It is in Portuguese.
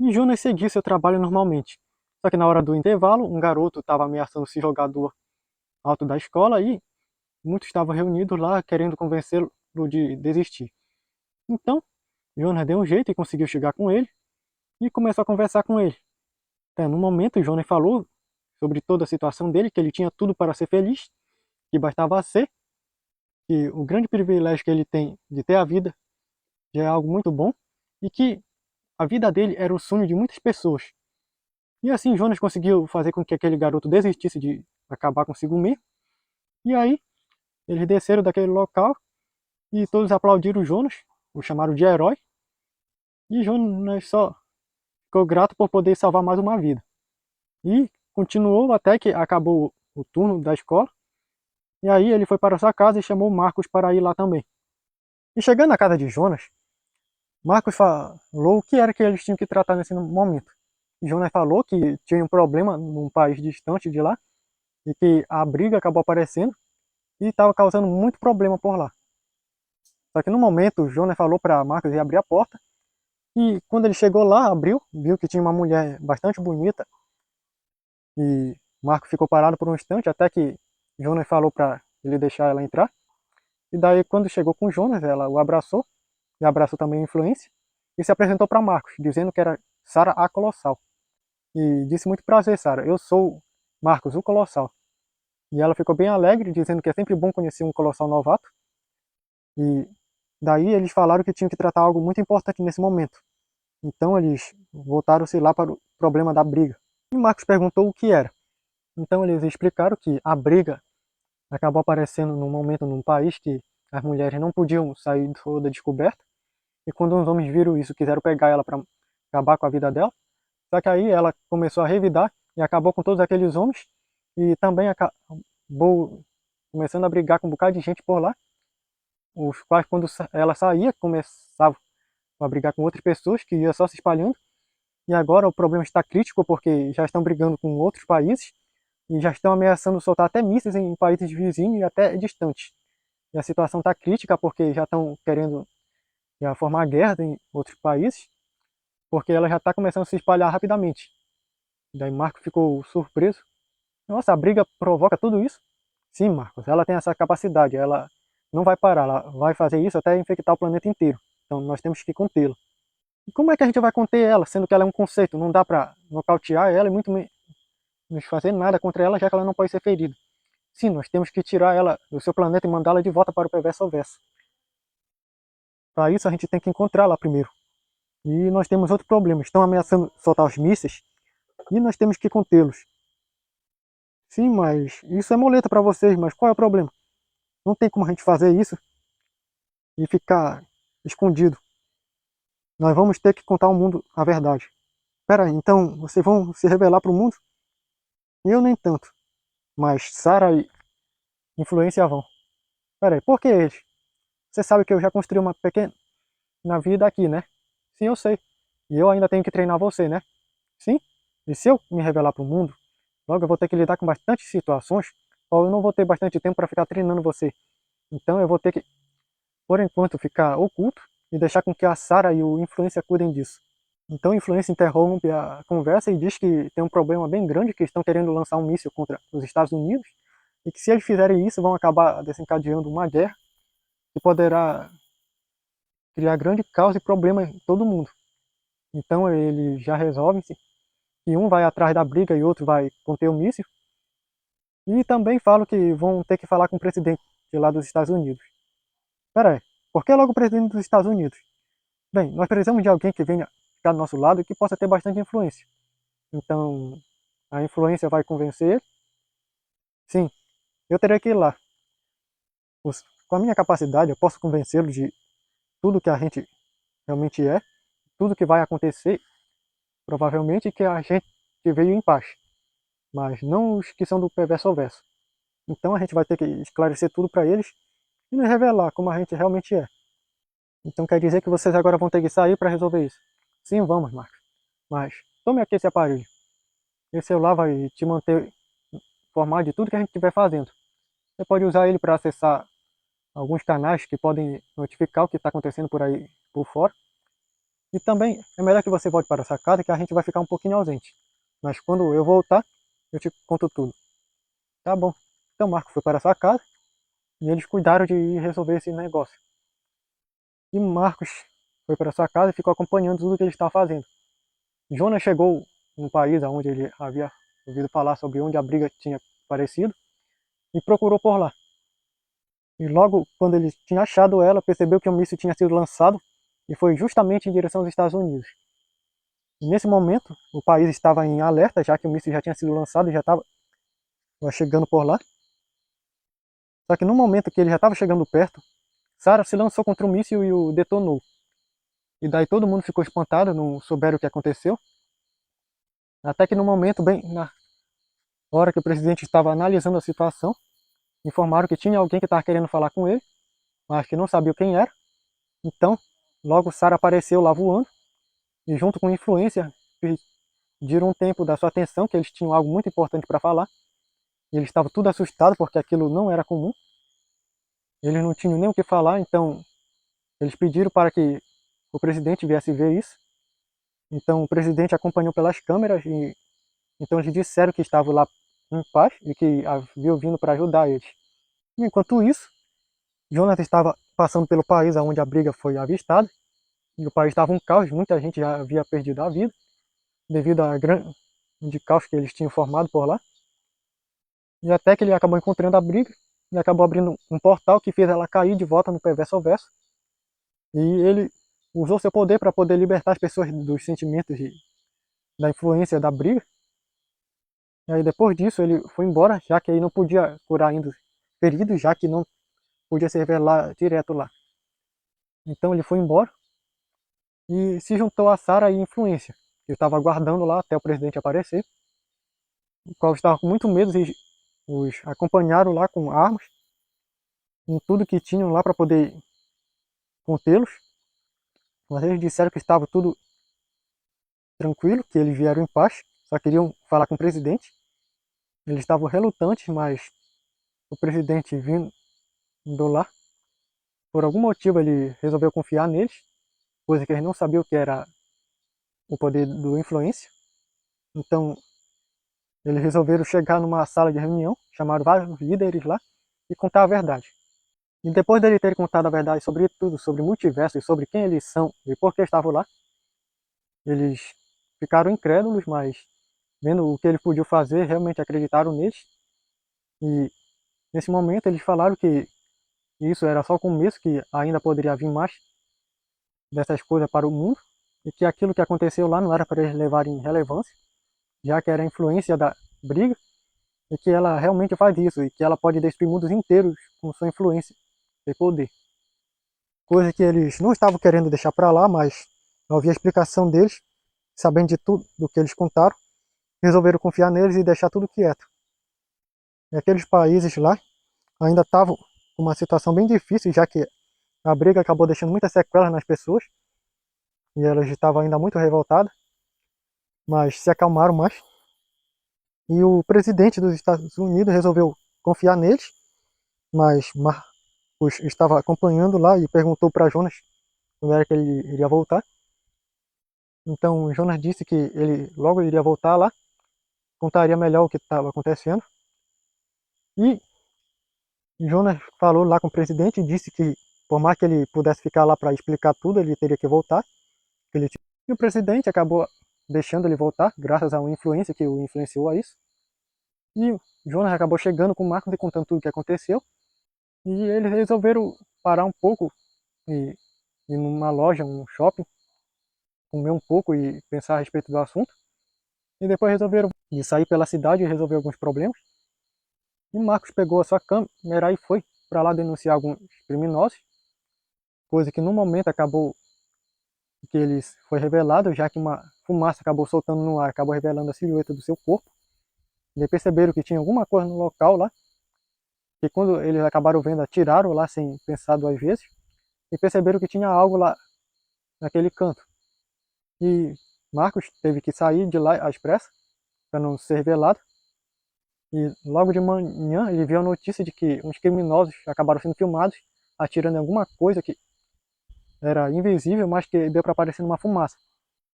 E Jonas seguia seu trabalho normalmente. Só que na hora do intervalo, um garoto estava ameaçando se jogar do alto da escola e muitos estavam reunidos lá querendo convencê-lo de desistir. Então, Jonas deu um jeito e conseguiu chegar com ele e começou a conversar com ele. No momento, Jonas falou sobre toda a situação dele, que ele tinha tudo para ser feliz, que bastava ser, que o grande privilégio que ele tem de ter a vida já é algo muito bom e que a vida dele era o sonho de muitas pessoas. E assim Jonas conseguiu fazer com que aquele garoto desistisse de acabar consigo mesmo. E aí eles desceram daquele local e todos aplaudiram Jonas, o chamaram de herói. E Jonas só ficou grato por poder salvar mais uma vida. E continuou até que acabou o turno da escola. E aí ele foi para sua casa e chamou Marcos para ir lá também. E chegando na casa de Jonas, Marcos falou o que era que eles tinham que tratar nesse momento. E Jonas falou que tinha um problema num país distante de lá e que a briga acabou aparecendo e estava causando muito problema por lá. Só que no momento, Jonas falou para Marcos ir abrir a porta e quando ele chegou lá, abriu, viu que tinha uma mulher bastante bonita e Marcos ficou parado por um instante até que Jonas falou para ele deixar ela entrar. E daí quando chegou com Jonas, ela o abraçou e abraçou também a influência e se apresentou para Marcos, dizendo que era Sara a Colossal. E disse: muito prazer, Sara, eu sou Marcos, o Colossal. E ela ficou bem alegre, dizendo que é sempre bom conhecer um Colossal novato. E daí eles falaram que tinham que tratar algo muito importante nesse momento. Então eles voltaram-se lá para o problema da briga. E Marcos perguntou o que era. Então eles explicaram que a briga acabou aparecendo num momento num país que as mulheres não podiam sair toda descoberta. E quando os homens viram isso, quiseram pegar ela para acabar com a vida dela. Só que aí ela começou a revidar e acabou com todos aqueles homens. E também acabou começando a brigar com um bocado de gente por lá. Os quais, quando ela saía, começavam a brigar com outras pessoas, que ia só se espalhando. E agora o problema está crítico porque já estão brigando com outros países e já estão ameaçando soltar até mísseis em países vizinhos e até distantes. E a situação está crítica porque já estão querendo já formar guerra em outros países, porque ela já está começando a se espalhar rapidamente. E daí Marco ficou surpreso. Nossa, a briga provoca tudo isso? Sim, Marcos, ela tem essa capacidade, ela não vai parar, ela vai fazer isso até infectar o planeta inteiro. Então nós temos que contê-la. E como é que a gente vai conter ela, sendo que ela é um conceito? Não dá para nocautear ela e muito menos fazer nada contra ela, já que ela não pode ser ferida. Sim, nós temos que tirar ela do seu planeta e mandá-la de volta para o Perverso ao Verso. Para isso a gente tem que encontrá-la primeiro. E nós temos outro problema, estão ameaçando soltar os mísseis e nós temos que contê-los. Sim, mas isso é moleta para vocês, mas qual é o problema? Não tem como a gente fazer isso e ficar escondido. Nós vamos ter que contar ao mundo a verdade. Pera aí, então vocês vão se revelar para o mundo? Eu nem tanto, mas Sara e Influência vão. Pera aí, por que eles? Você sabe que eu já construí uma pequena vida aqui, né? Sim, eu sei. E eu ainda tenho que treinar você, né? Sim. E se eu me revelar para o mundo, logo eu vou ter que lidar com bastante situações, ou eu não vou ter bastante tempo para ficar treinando você. Então eu vou ter que, por enquanto, ficar oculto e deixar com que a Sara e o Influência cuidem disso. Então o Influência interrompe a conversa e diz que tem um problema bem grande, que estão querendo lançar um míssil contra os Estados Unidos, e que se eles fizerem isso vão acabar desencadeando uma guerra que poderá criar grande caos e problema em todo mundo. Então eles já resolvem-se que um vai atrás da briga e outro vai conter o míssil. E também falam que vão ter que falar com o presidente de lá dos Estados Unidos. Pera aí, por que logo o presidente dos Estados Unidos? Bem, nós precisamos de alguém que venha ficar do nosso lado e que possa ter bastante influência. Então, a influência vai convencer ele? Sim, eu terei que ir lá. Com a minha capacidade, eu posso convencê-lo de tudo que a gente realmente é, tudo que vai acontecer, provavelmente que a gente veio em paz, mas não os que são do perverso ao verso. Então a gente vai ter que esclarecer tudo para eles e nos revelar como a gente realmente é. Então quer dizer que vocês agora vão ter que sair para resolver isso? Sim, vamos, Marcos. Mas tome aqui esse aparelho. Esse celular vai te manter informado de tudo que a gente estiver fazendo. Você pode usar ele para acessar alguns canais que podem notificar o que está acontecendo por aí por fora. E também é melhor que você volte para essa casa, que a gente vai ficar um pouquinho ausente. Mas quando eu voltar, eu te conto tudo. Tá bom. Então Marco foi para sua casa e eles cuidaram de resolver esse negócio. E Marcos foi para sua casa e ficou acompanhando tudo que ele estava fazendo. Jonas chegou no país onde ele havia ouvido falar sobre onde a briga tinha aparecido e procurou por lá. E logo quando ele tinha achado ela, percebeu que o míssil tinha sido lançado e foi justamente em direção aos Estados Unidos. E nesse momento, o país estava em alerta, já que o míssil já tinha sido lançado e já estava chegando por lá. Só que no momento que ele já estava chegando perto, Sarah se lançou contra o míssil e o detonou. E daí todo mundo ficou espantado, não souberam o que aconteceu. Até que no momento, bem na hora que o presidente estava analisando a situação, informaram que tinha alguém que estava querendo falar com ele, mas que não sabia quem era. Então, logo Sarah apareceu lá voando, e junto com influência, pediram um tempo da sua atenção, que eles tinham algo muito importante para falar. E eles estavam tudo assustados, porque aquilo não era comum. Eles não tinham nem o que falar, então eles pediram para que o presidente viesse ver isso. Então o presidente acompanhou pelas câmeras e então eles disseram que estavam lá em paz e que haviam vindo para ajudar eles. E, enquanto isso, Jonathan estava passando pelo país onde a briga foi avistada e o país estava um caos, muita gente já havia perdido a vida devido a grande caos que eles tinham formado por lá. E até que ele acabou encontrando a briga e acabou abrindo um portal que fez ela cair de volta no Perverso ao Verso. E ele usou seu poder para poder libertar as pessoas dos sentimentos da influência da briga. E aí depois disso ele foi embora, já que aí não podia curar ainda os feridos, já que não podia se revelar direto lá. Então ele foi embora e se juntou a Sarah e Influência, que estava aguardando lá até o presidente aparecer, o qual estava com muito medo e os acompanharam lá com armas, com tudo que tinham lá para poder contê-los. Mas eles disseram que estava tudo tranquilo, que eles vieram em paz, só queriam falar com o presidente. Eles estavam relutantes, mas o presidente vindo lá, por algum motivo ele resolveu confiar neles, coisa que eles não sabiam que era o poder do influência. Então eles resolveram chegar numa sala de reunião, chamaram vários líderes lá e contar a verdade. E depois dele ter contado a verdade sobre tudo, sobre o multiverso e sobre quem eles são e por que estavam lá, eles ficaram incrédulos, mas vendo o que ele podia fazer, realmente acreditaram neles. E nesse momento eles falaram que isso era só o começo, que ainda poderia vir mais dessas coisas para o mundo, e que aquilo que aconteceu lá não era para eles levarem relevância, já que era a influência da briga, e que ela realmente faz isso, e que ela pode destruir mundos inteiros com sua influência e poder. Coisa que eles não estavam querendo deixar para lá, mas ao ouvir a explicação deles, sabendo de tudo do que eles contaram, resolveram confiar neles e deixar tudo quieto. E aqueles países lá ainda estavam com uma situação bem difícil, já que a briga acabou deixando muitas sequelas nas pessoas, e elas estavam ainda muito revoltadas, mas se acalmaram mais. E o presidente dos Estados Unidos resolveu confiar neles, mas Marcos estava acompanhando lá e perguntou para Jonas quando era que ele iria voltar. Então Jonas disse que ele logo iria voltar lá, contaria melhor o que estava acontecendo. E Jonas falou lá com o presidente e disse que por mais que ele pudesse ficar lá para explicar tudo, ele teria que voltar. E o presidente acabou deixando ele voltar, graças a uma influência que o influenciou a isso. E Jonas acabou chegando com o Marcos e contando tudo o que aconteceu. E eles resolveram parar um pouco e ir numa loja, um shopping, comer um pouco e pensar a respeito do assunto. E depois resolveram sair pela cidade e resolver alguns problemas. E Marcos pegou a sua câmera e foi para lá denunciar alguns criminosos, coisa que no momento acabou que eles foi revelado, já que uma fumaça acabou soltando no ar, acabou revelando a silhueta do seu corpo. Eles perceberam que tinha alguma coisa no local lá, que quando eles acabaram vendo, atiraram lá sem pensar duas vezes, e perceberam que tinha algo lá naquele canto. E Marcos teve que sair de lá às pressas, para não ser revelado. E logo de manhã ele viu a notícia de que uns criminosos acabaram sendo filmados atirando em alguma coisa que era invisível, mas que deu para aparecer numa fumaça.